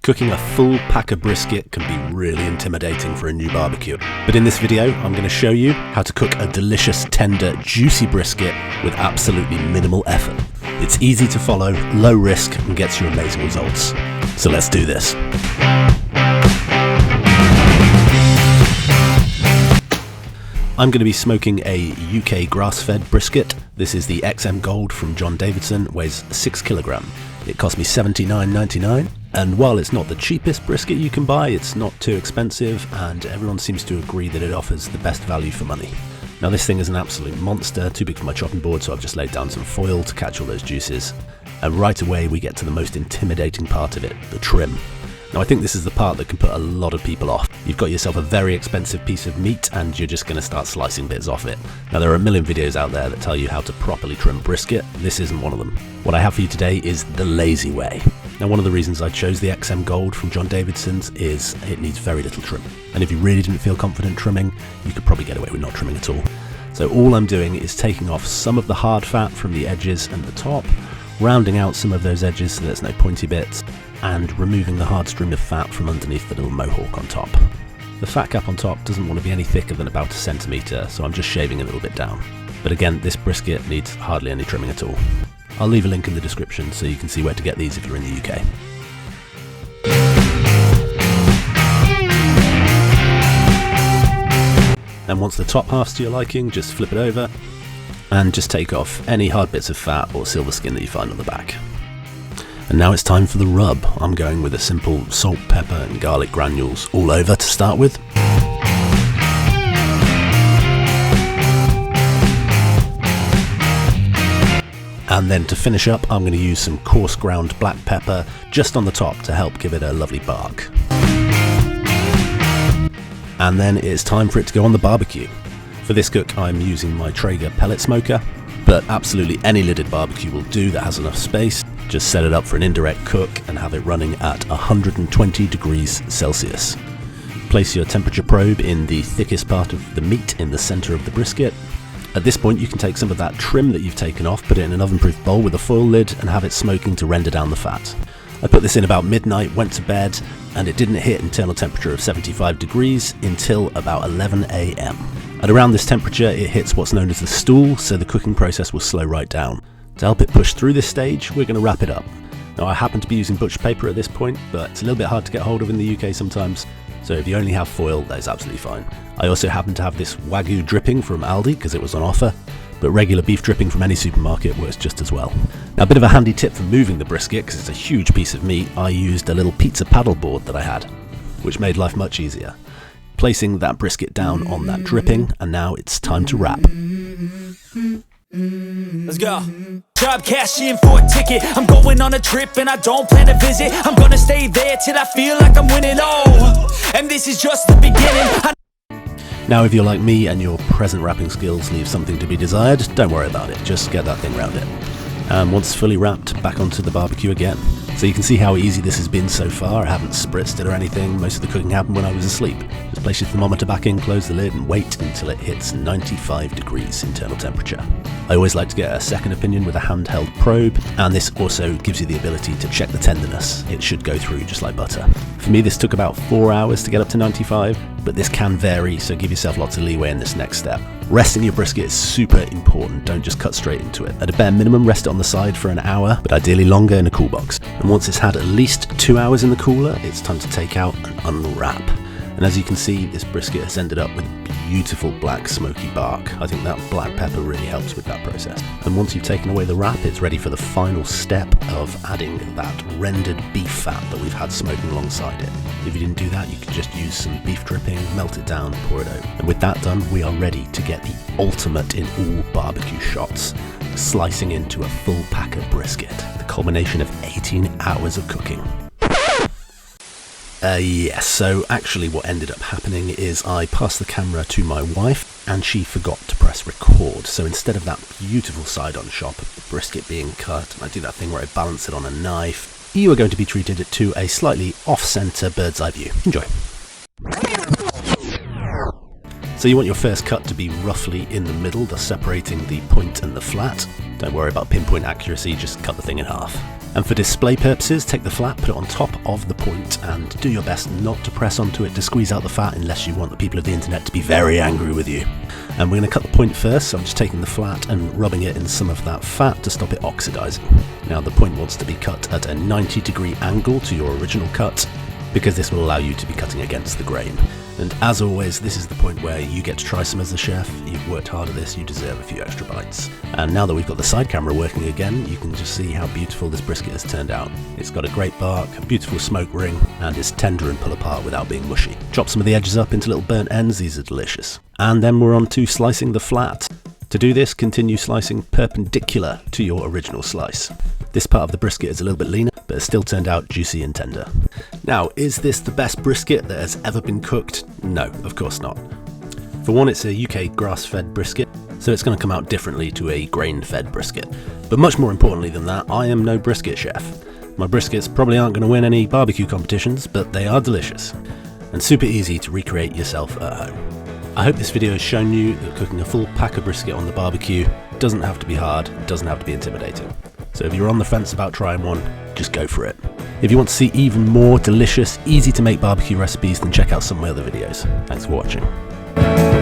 Cooking a full pack of brisket can be really intimidating for a new barbecue. But in this video, I'm going to show you how to cook a delicious, tender, juicy brisket with absolutely minimal effort. It's easy to follow, low risk, and gets you amazing results. So let's do this. I'm going to be smoking a UK grass-fed brisket. This is the XM Gold from John Davidson, weighs 6 kilogram. It cost me $79.99, and while it's not the cheapest brisket you can buy, it's not too expensive, and everyone seems to agree that it offers the best value for money. Now this thing is an absolute monster, too big for my chopping board, so I've just laid down some foil to catch all those juices. And right away we get to the most intimidating part of it, the trim. Now I think this is the part that can put a lot of people off. You've got yourself a very expensive piece of meat and you're just going to start slicing bits off it. Now there are a million videos out there that tell you how to properly trim brisket. This isn't one of them. What I have for you today is the lazy way. Now one of the reasons I chose the XM Gold from John Davidson's is it needs very little trim. And if you really didn't feel confident trimming, you could probably get away with not trimming at all. So all I'm doing is taking off some of the hard fat from the edges and the top, rounding out some of those edges so there's no pointy bits, and removing the hard string of fat from underneath the little mohawk on top. The fat cap on top doesn't want to be any thicker than about 1 centimetre, so I'm just shaving a little bit down. But again, this brisket needs hardly any trimming at all. I'll leave a link in the description so you can see where to get these if you're in the UK. And once the top half's to your liking, just flip it over and just take off any hard bits of fat or silver skin that you find on the back. And now it's time for the rub. I'm going with a simple salt, pepper and garlic granules all over to start with. And then to finish up, I'm going to use some coarse ground black pepper just on the top to help give it a lovely bark. And then it's time for it to go on the barbecue. For this cook, I'm using my Traeger pellet smoker, but absolutely any lidded barbecue will do that has enough space. Just set it up for an indirect cook and have it running at 120 degrees Celsius. Place your temperature probe in the thickest part of the meat in the center of the brisket. At this point you can take some of that trim that you've taken off, put it in an oven-proof bowl with a foil lid and have it smoking to render down the fat. I put this in about midnight, went to bed, and it didn't hit internal temperature of 75 degrees until about 11 AM. At around this temperature it hits what's known as the stool, so the cooking process will slow right down. To help it push through this stage, we're going to wrap it up. Now I happen to be using butcher paper at this point, but it's a little bit hard to get hold of in the UK sometimes, so if you only have foil, that is absolutely fine. I also happen to have this Wagyu dripping from Aldi because it was on offer, but regular beef dripping from any supermarket works just as well. Now a bit of a handy tip for moving the brisket, because it's a huge piece of meat, I used a little pizza paddle board that I had, which made life much easier. Placing that brisket down on that dripping, and now it's time to wrap. Let's go. Job cash in for a ticket. I'm going on a trip and I don't plan to visit. I'm gonna stay there till I feel like I'm winning. Oh, and this is just the beginning. Now if you're like me and your present wrapping skills leave something to be desired, don't worry about it, just get that thing round it. And once fully wrapped, back onto the barbecue again. So you can see how easy this has been so far. I haven't spritzed it or anything. Most of the cooking happened when I was asleep. Just place your thermometer back in, close the lid and wait until it hits 95 degrees internal temperature. I always like to get a second opinion with a handheld probe, and this also gives you the ability to check the tenderness. It should go through just like butter. For me this took about 4 hours to get up to 95, but this can vary, so give yourself lots of leeway in this next step. Resting your brisket is super important, don't just cut straight into it. At a bare minimum, rest it on the side for an hour, but ideally longer in a cool box. And once it's had at least 2 hours in the cooler, it's time to take out and unwrap. And as you can see, this brisket has ended up with beautiful black smoky bark. I think that black pepper really helps with that process. And once you've taken away the wrap, it's ready for the final step of adding that rendered beef fat that we've had smoking alongside it. If you didn't do that, you could just use some beef dripping, melt it down, pour it over. And with that done, we are ready to get the ultimate in all barbecue shots, slicing into a full pack of brisket, the culmination of 18 hours of cooking. Yes, so actually what ended up happening is I passed the camera to my wife and she forgot to press record. So instead of that beautiful side-on shot of the brisket being cut, and I do that thing where I balance it on a knife, you are going to be treated to a slightly off-center bird's eye view. Enjoy. So you want your first cut to be roughly in the middle, thus separating the point and the flat. Don't worry about pinpoint accuracy, just cut the thing in half. And for display purposes, take the flat, put it on top of the point, and do your best not to press onto it to squeeze out the fat unless you want the people of the internet to be very angry with you. And we're going to cut the point first, so I'm just taking the flat and rubbing it in some of that fat to stop it oxidizing. Now the point wants to be cut at a 90-degree angle to your original cut, because this will allow you to be cutting against the grain. And as always, this is the point where you get to try some as the chef. You've worked hard at this, you deserve a few extra bites. And now that we've got the side camera working again, you can just see how beautiful this brisket has turned out. It's got a great bark, a beautiful smoke ring, and is tender and pull apart without being mushy. Chop some of the edges up into little burnt ends, these are delicious. And then we're on to slicing the flat. To do this, continue slicing perpendicular to your original slice. This part of the brisket is a little bit leaner, but it's still turned out juicy and tender. Now, is this the best brisket that has ever been cooked? No, of course not. For one, it's a UK grass-fed brisket, so it's going to come out differently to a grain-fed brisket. But much more importantly than that, I am no brisket chef. My briskets probably aren't going to win any barbecue competitions, but they are delicious, and super easy to recreate yourself at home. I hope this video has shown you that cooking a full pack of brisket on the barbecue doesn't have to be hard, doesn't have to be intimidating. So if you're on the fence about trying one, just go for it. If you want to see even more delicious, easy to make barbecue recipes, then check out some of my other videos. Thanks for watching.